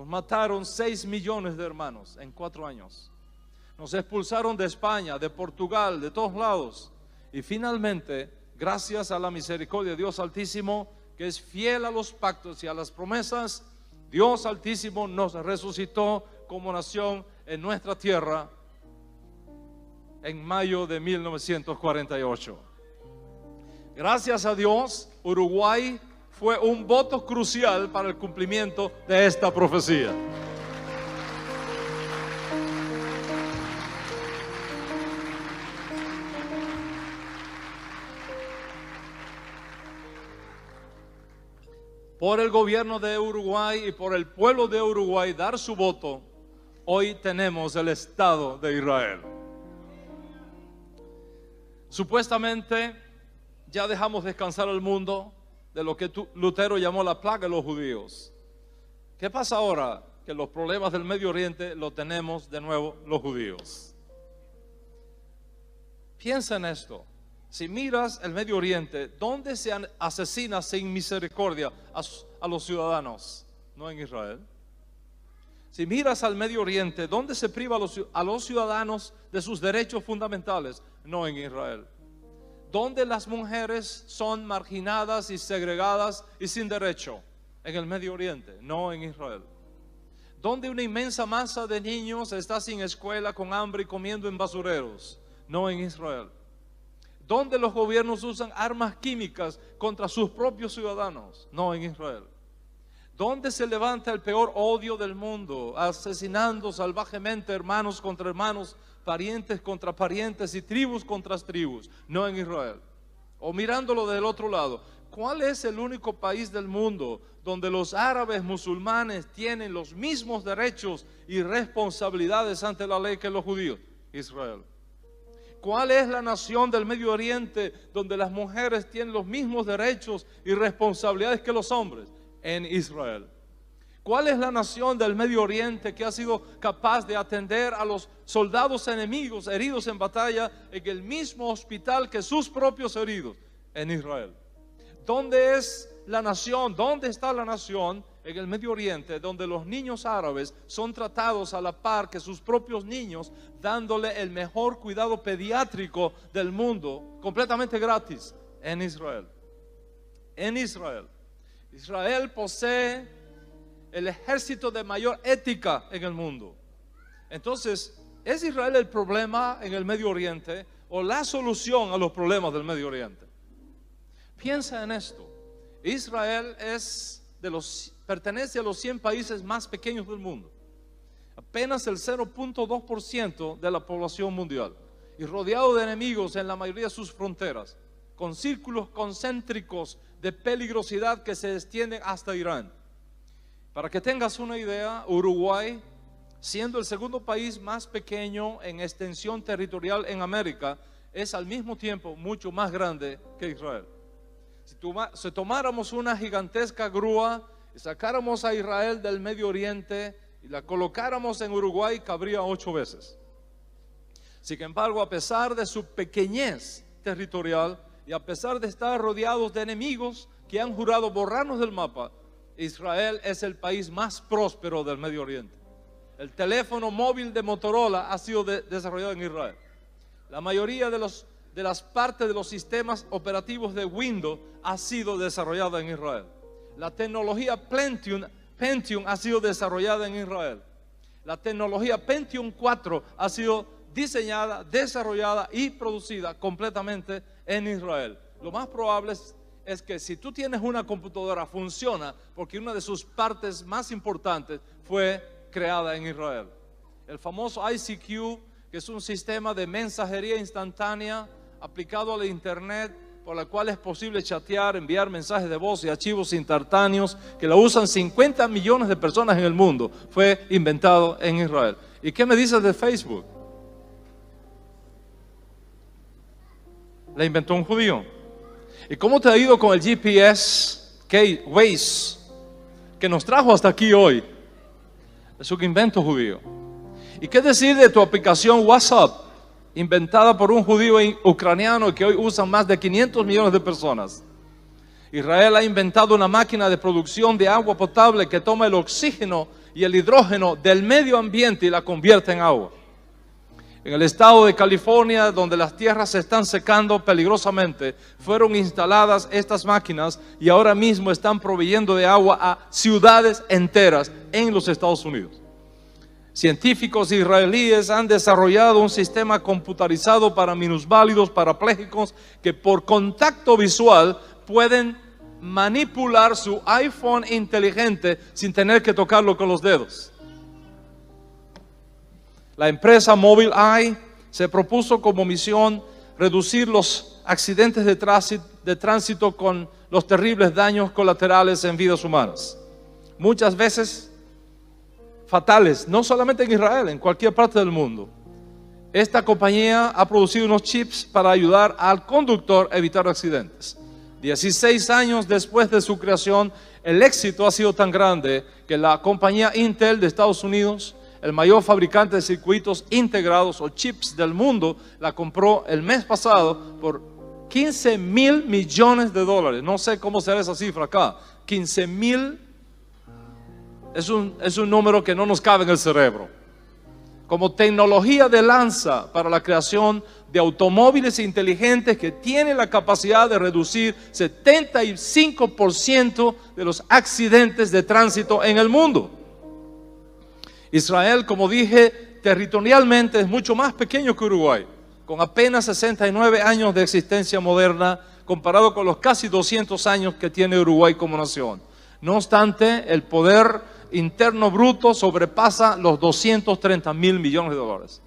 Nos mataron 6 millones de hermanos en 4 años. Nos expulsaron de España, de Portugal, de todos lados. Y finalmente, gracias a la misericordia de Dios Altísimo, que es fiel a los pactos y a las promesas, Dios Altísimo nos resucitó como nación en nuestra tierra en mayo de 1948. Gracias a Dios, Uruguay fue un voto crucial para el cumplimiento de esta profecía. Por el gobierno de Uruguay y por el pueblo de Uruguay dar su voto, hoy tenemos el Estado de Israel. Supuestamente ya dejamos descansar al mundo de lo que Lutero llamó la plaga de los judíos. ¿Qué pasa ahora? Que los problemas del Medio Oriente los tenemos de nuevo los judíos. Piensa en esto. Si miras el Medio Oriente, ¿dónde se asesina sin misericordia a los ciudadanos? No en Israel. Si miras al Medio Oriente, ¿dónde se priva a los ciudadanos de sus derechos fundamentales? No en Israel. ¿Dónde las mujeres son marginadas y segregadas y sin derecho? En el Medio Oriente, no en Israel. ¿Dónde una inmensa masa de niños está sin escuela, con hambre y comiendo en basureros? No en Israel. ¿Dónde los gobiernos usan armas químicas contra sus propios ciudadanos? No en Israel. ¿Dónde se levanta el peor odio del mundo, asesinando salvajemente hermanos contra hermanos, parientes contra parientes y tribus contra tribus? No en Israel. O mirándolo del otro lado, ¿cuál es el único país del mundo donde los árabes musulmanes tienen los mismos derechos y responsabilidades ante la ley que los judíos? Israel. ¿Cuál es la nación del Medio Oriente donde las mujeres tienen los mismos derechos y responsabilidades que los hombres? En Israel. ¿Cuál es la nación del Medio Oriente que ha sido capaz de atender a los soldados enemigos heridos en batalla en el mismo hospital que sus propios heridos? En Israel. ¿Dónde es la nación? ¿Dónde está la nación en el Medio Oriente donde los niños árabes son tratados a la par que sus propios niños, dándole el mejor cuidado pediátrico del mundo completamente gratis? En Israel. En Israel. Israel posee el ejército de mayor ética en el mundo. Entonces, ¿es Israel el problema en el Medio Oriente o la solución a los problemas del Medio Oriente? Piensa en esto. Israel pertenece a los 100 países más pequeños del mundo. Apenas el 0.2% de la población mundial. Y rodeado de enemigos en la mayoría de sus fronteras. Con círculos concéntricos de peligrosidad que se extienden hasta Irán. Para que tengas una idea, Uruguay, siendo el segundo país más pequeño en extensión territorial en América, es al mismo tiempo mucho más grande que Israel. Si tomáramos una gigantesca grúa y sacáramos a Israel del Medio Oriente y la colocáramos en Uruguay, cabría 8 veces. Sin embargo, a pesar de su pequeñez territorial y a pesar de estar rodeados de enemigos que han jurado borrarnos del mapa, Israel es el país más próspero del Medio Oriente. El teléfono móvil de Motorola ha sido desarrollado en Israel. La mayoría de las partes de los sistemas operativos de Windows ha sido desarrollada en Israel. La tecnología Pentium ha sido desarrollada en Israel. La tecnología Pentium 4 ha sido diseñada, desarrollada y producida completamente en Israel. Lo más probable es que si tú tienes una computadora, funciona porque una de sus partes más importantes fue creada en Israel. El famoso ICQ, que es un sistema de mensajería instantánea aplicado al internet, por la cual es posible chatear, enviar mensajes de voz y archivos instantáneos, que lo usan 50 millones de personas en el mundo, fue inventado en Israel. ¿Y qué me dices de Facebook? La inventó un judío. ¿Y cómo te ha ido con el GPS, Waze, que nos trajo hasta aquí hoy? Es un invento judío. ¿Y qué decir de tu aplicación WhatsApp, inventada por un judío ucraniano y que hoy usan más de 500 millones de personas? Israel ha inventado una máquina de producción de agua potable que toma el oxígeno y el hidrógeno del medio ambiente y la convierte en agua. En el estado de California, donde las tierras se están secando peligrosamente, fueron instaladas estas máquinas y ahora mismo están proveyendo de agua a ciudades enteras en los Estados Unidos. Científicos israelíes han desarrollado un sistema computarizado para minusválidos parapléjicos que por contacto visual pueden manipular su iPhone inteligente sin tener que tocarlo con los dedos. La empresa Mobileye se propuso como misión reducir los accidentes de tránsito con los terribles daños colaterales en vidas humanas. Muchas veces fatales, no solamente en Israel, en cualquier parte del mundo. Esta compañía ha producido unos chips para ayudar al conductor a evitar accidentes. 16 años después de su creación, el éxito ha sido tan grande que la compañía Intel de Estados Unidos, el mayor fabricante de circuitos integrados o chips del mundo, la compró el mes pasado por $15,000 millones. No sé cómo será esa cifra acá. 15,000 es un número que no nos cabe en el cerebro. Como tecnología de lanza para la creación de automóviles inteligentes que tienen la capacidad de reducir 75% de los accidentes de tránsito en el mundo. Israel, como dije, territorialmente es mucho más pequeño que Uruguay, con apenas 69 años de existencia moderna, comparado con los casi 200 años que tiene Uruguay como nación. No obstante, el poder interno bruto sobrepasa los $230,000 millones.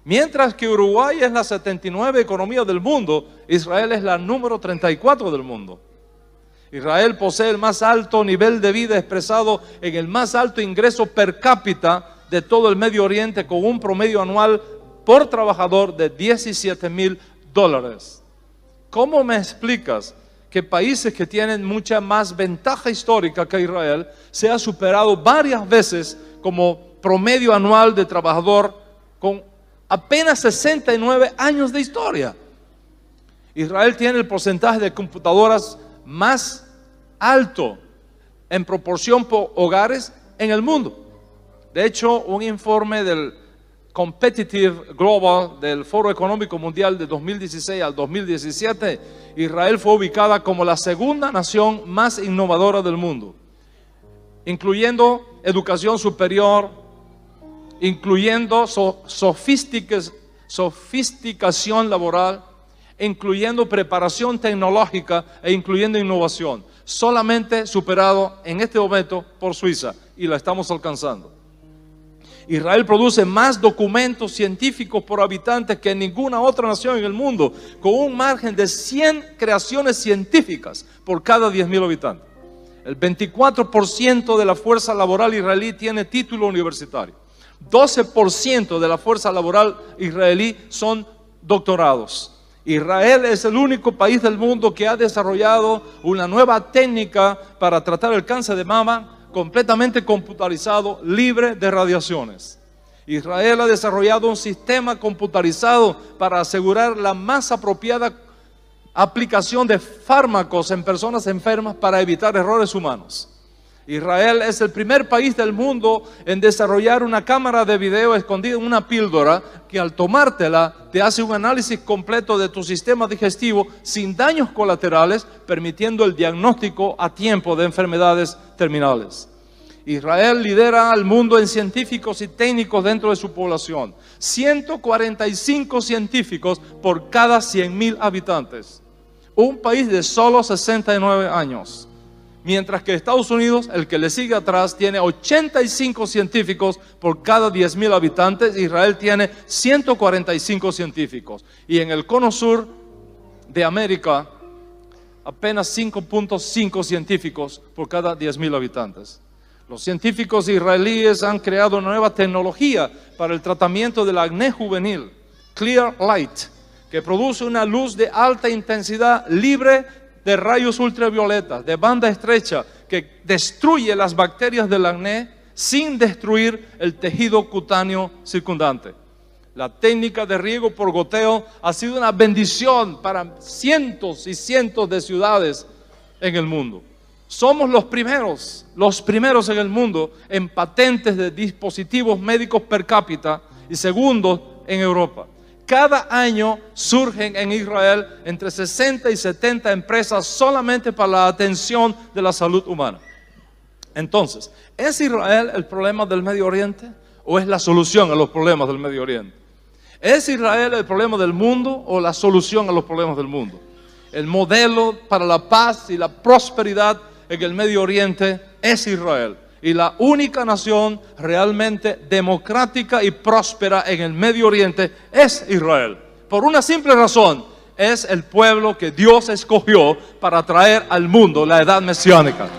Mientras que Uruguay es la 79 economía del mundo, Israel es la número 34 del mundo. Israel posee el más alto nivel de vida expresado en el más alto ingreso per cápita de todo el Medio Oriente, con un promedio anual por trabajador de $17,000. ¿Cómo me explicas que países que tienen mucha más ventaja histórica que Israel se ha superado varias veces como promedio anual de trabajador con apenas 69 años de historia? Israel tiene el porcentaje de computadoras más alto en proporción por hogares en el mundo. De hecho, un informe del Competitive Global del Foro Económico Mundial de 2016 al 2017, Israel fue ubicada como la segunda nación más innovadora del mundo, incluyendo educación superior, incluyendo sofisticación laboral, incluyendo preparación tecnológica e incluyendo innovación, solamente superado en este momento por Suiza, y la estamos alcanzando. Israel produce más documentos científicos por habitante que ninguna otra nación en el mundo, con un margen de 100 creaciones científicas por cada 10,000 habitantes. El 24% de la fuerza laboral israelí tiene título universitario. 12% de la fuerza laboral israelí son doctorados. Israel es el único país del mundo que ha desarrollado una nueva técnica para tratar el cáncer de mama, completamente computarizado, libre de radiaciones. Israel ha desarrollado un sistema computarizado para asegurar la más apropiada aplicación de fármacos en personas enfermas para evitar errores humanos. Israel es el primer país del mundo en desarrollar una cámara de video escondida en una píldora que al tomártela te hace un análisis completo de tu sistema digestivo sin daños colaterales, permitiendo el diagnóstico a tiempo de enfermedades terminales. Israel lidera al mundo en científicos y técnicos dentro de su población. 145 científicos por cada 100,000 habitantes. Un país de solo 69 años. Mientras que Estados Unidos, el que le sigue atrás, tiene 85 científicos por cada 10,000 habitantes. Israel tiene 145 científicos. Y en el cono sur de América, apenas 5.5 científicos por cada 10,000 habitantes. Los científicos israelíes han creado una nueva tecnología para el tratamiento del acné juvenil, Clear Light, que produce una luz de alta intensidad libre de rayos ultravioletas, de banda estrecha, que destruye las bacterias del acné sin destruir el tejido cutáneo circundante. La técnica de riego por goteo ha sido una bendición para cientos y cientos de ciudades en el mundo. Somos los primeros en el mundo en patentes de dispositivos médicos per cápita y segundos en Europa. Cada año surgen en Israel entre 60 y 70 empresas solamente para la atención de la salud humana. Entonces, ¿es Israel el problema del Medio Oriente o es la solución a los problemas del Medio Oriente? ¿Es Israel el problema del mundo o la solución a los problemas del mundo? El modelo para la paz y la prosperidad en el Medio Oriente es Israel. Y la única nación realmente democrática y próspera en el Medio Oriente es Israel. Por una simple razón, es el pueblo que Dios escogió para traer al mundo la edad mesiánica.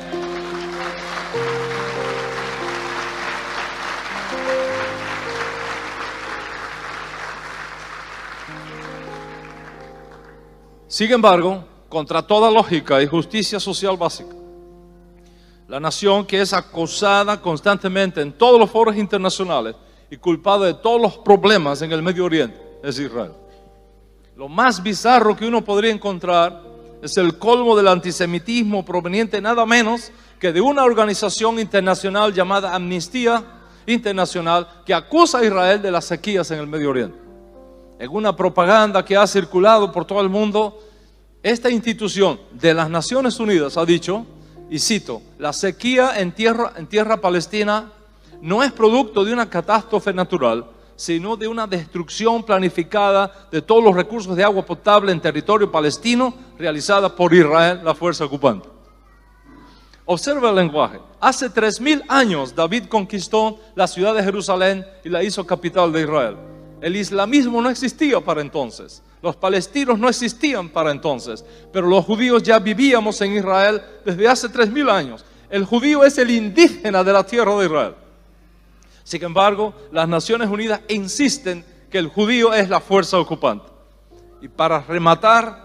Sin embargo, contra toda lógica y justicia social básica, la nación que es acosada constantemente en todos los foros internacionales y culpada de todos los problemas en el Medio Oriente es Israel. Lo más bizarro que uno podría encontrar es el colmo del antisemitismo proveniente nada menos que de una organización internacional llamada Amnistía Internacional que acusa a Israel de las sequías en el Medio Oriente. En una propaganda que ha circulado por todo el mundo, esta institución de las Naciones Unidas ha dicho, y cito, la sequía en tierra palestina no es producto de una catástrofe natural, sino de una destrucción planificada de todos los recursos de agua potable en territorio palestino realizada por Israel, la fuerza ocupante. Observa el lenguaje. Hace 3000 años David conquistó la ciudad de Jerusalén y la hizo capital de Israel. El islamismo no existía para entonces. Los palestinos no existían para entonces. Pero los judíos ya vivíamos en Israel desde hace 3000 años. El judío es el indígena de la tierra de Israel. Sin embargo, las Naciones Unidas insisten que el judío es la fuerza ocupante. Y para rematar,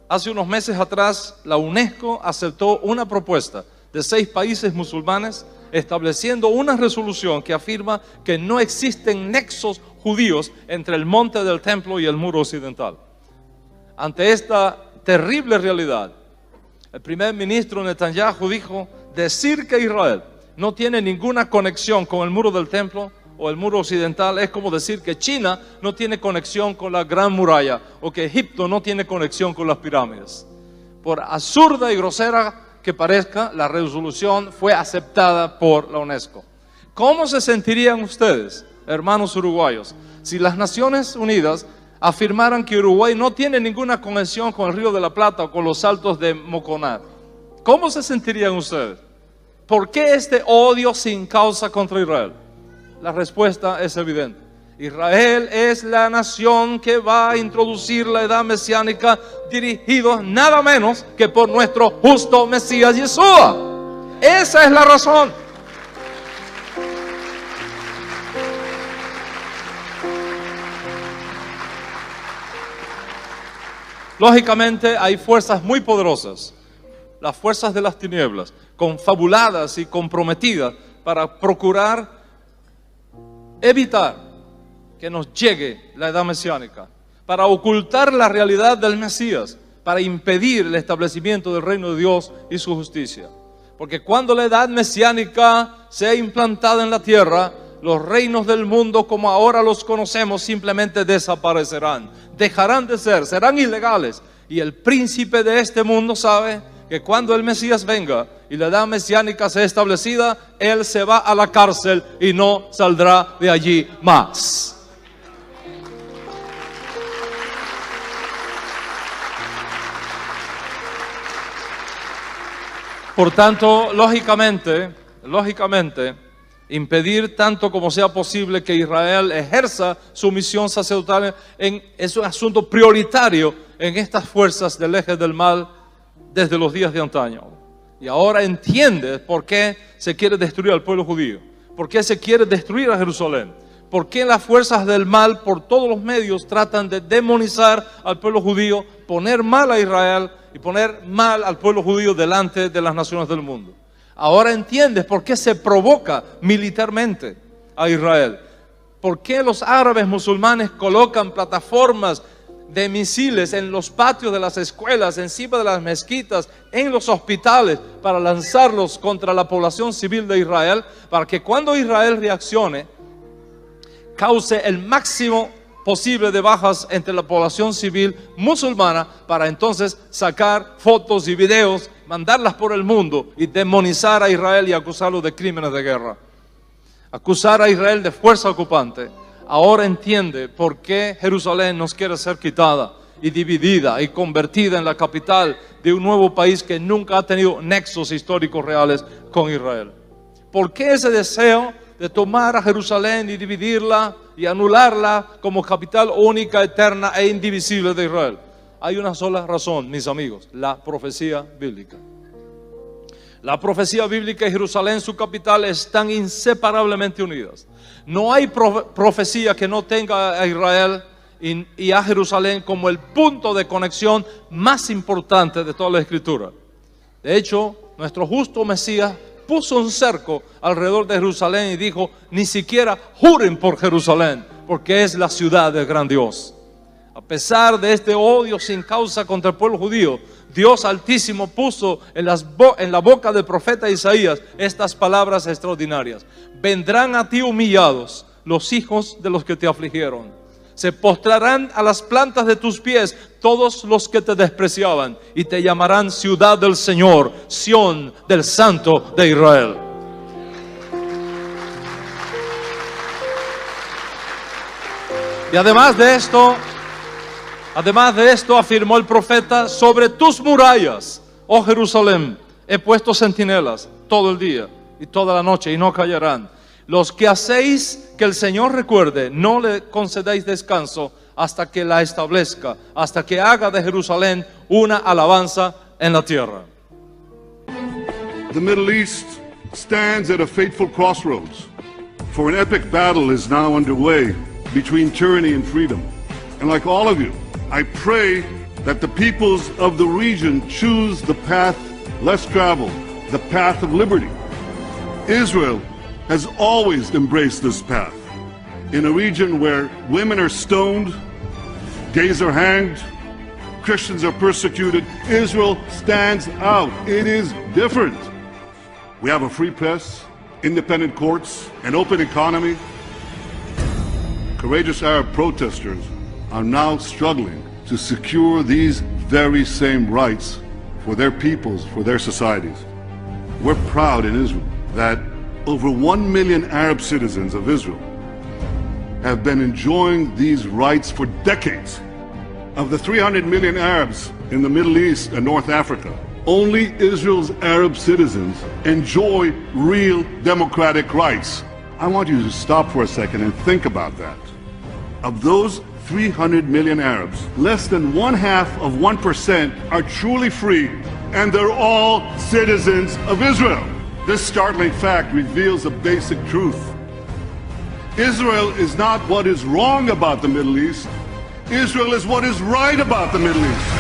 hace unos meses atrás, la UNESCO aceptó una propuesta de 6 países musulmanes estableciendo una resolución que afirma que no existen nexos judíos entre el monte del templo y el muro occidental. Ante esta terrible realidad, el primer ministro Netanyahu dijo: decir que Israel no tiene ninguna conexión con el muro del templo o el muro occidental es como decir que China no tiene conexión con la Gran Muralla o que Egipto no tiene conexión con las pirámides. Por absurda y grosera que parezca, la resolución fue aceptada por la UNESCO. ¿Cómo se sentirían ustedes, hermanos uruguayos, si las Naciones Unidas afirmaran que Uruguay no tiene ninguna conexión con el Río de la Plata o con los Saltos de Moconá? ¿Cómo se sentirían ustedes? ¿Por qué este odio sin causa contra Israel? La respuesta es evidente. Israel es la nación que va a introducir la edad mesiánica dirigido nada menos que por nuestro justo Mesías Yeshua. Esa es la razón. Lógicamente hay fuerzas muy poderosas, las fuerzas de las tinieblas, confabuladas y comprometidas para procurar evitar que nos llegue la edad mesiánica, para ocultar la realidad del Mesías, para impedir el establecimiento del reino de Dios y su justicia. Porque cuando la edad mesiánica sea implantada en la tierra, los reinos del mundo como ahora los conocemos simplemente desaparecerán, dejarán de ser, serán ilegales. Y el príncipe de este mundo sabe que cuando el Mesías venga y la edad mesiánica sea establecida, él se va a la cárcel y no saldrá de allí más. Por tanto, lógicamente, impedir tanto como sea posible que Israel ejerza su misión sacerdotal es un asunto prioritario en estas fuerzas del eje del mal desde los días de antaño. Y ahora entiende por qué se quiere destruir al pueblo judío, por qué se quiere destruir a Jerusalén, por qué las fuerzas del mal por todos los medios tratan de demonizar al pueblo judío, poner mal a Israel y poner mal al pueblo judío delante de las naciones del mundo. Ahora entiendes por qué se provoca militarmente a Israel, por qué los árabes musulmanes colocan plataformas de misiles en los patios de las escuelas, encima de las mezquitas, en los hospitales, para lanzarlos contra la población civil de Israel, para que cuando Israel reaccione, cause el máximo posible de bajas entre la población civil musulmana, para entonces sacar fotos y videos, mandarlas por el mundo y demonizar a Israel y acusarlo de crímenes de guerra. Acusar a Israel de fuerza ocupante. Ahora entiende por qué Jerusalén nos quiere ser quitada y dividida y convertida en la capital de un nuevo país que nunca ha tenido nexos históricos reales con Israel. ¿Por qué ese deseo de tomar a Jerusalén y dividirla y anularla como capital única, eterna e indivisible de Israel? Hay una sola razón, mis amigos: la profecía bíblica. La profecía bíblica y Jerusalén, su capital, están inseparablemente unidas. No hay profecía que no tenga a Israel y a Jerusalén como el punto de conexión más importante de toda la Escritura. De hecho, nuestro justo Mesías puso un cerco alrededor de Jerusalén y dijo: ni siquiera juren por Jerusalén, porque es la ciudad del gran Dios. A pesar de este odio sin causa contra el pueblo judío, Dios Altísimo puso en la boca del profeta Isaías estas palabras extraordinarias: vendrán a ti humillados los hijos de los que te afligieron, se postrarán a las plantas de tus pies todos los que te despreciaban, y te llamarán ciudad del Señor, Sión del Santo de Israel. Y además de esto afirmó el profeta: sobre tus murallas, oh Jerusalén, he puesto centinelas todo el día y toda la noche, y no callarán. Los que hacéis que el Señor recuerde, no le concedéis descanso hasta que la establezca, hasta que haga de Jerusalén una alabanza en la tierra. The Middle East stands at a fateful crossroads, for an epic battle is now underway between tyranny and freedom. And like all of you, I pray that the peoples of the region choose the path less traveled, the path of liberty. Israel has always embraced this path. In a region where women are stoned, gays are hanged, Christians are persecuted, Israel stands out. It is different. We have a free press, independent courts, an open economy. Courageous Arab protesters are now struggling to secure these very same rights for their peoples, for their societies. We're proud in Israel that over 1 million Arab citizens of Israel have been enjoying these rights for decades. Of the 300 million Arabs in the Middle East and North Africa, only Israel's Arab citizens enjoy real democratic rights. I want you to stop for a second and think about that. Of those 300 million Arabs, less than 0.5% are truly free, and they're all citizens of Israel. This startling fact reveals a basic truth. Israel is not what is wrong about the Middle East. Israel is what is right about the Middle East.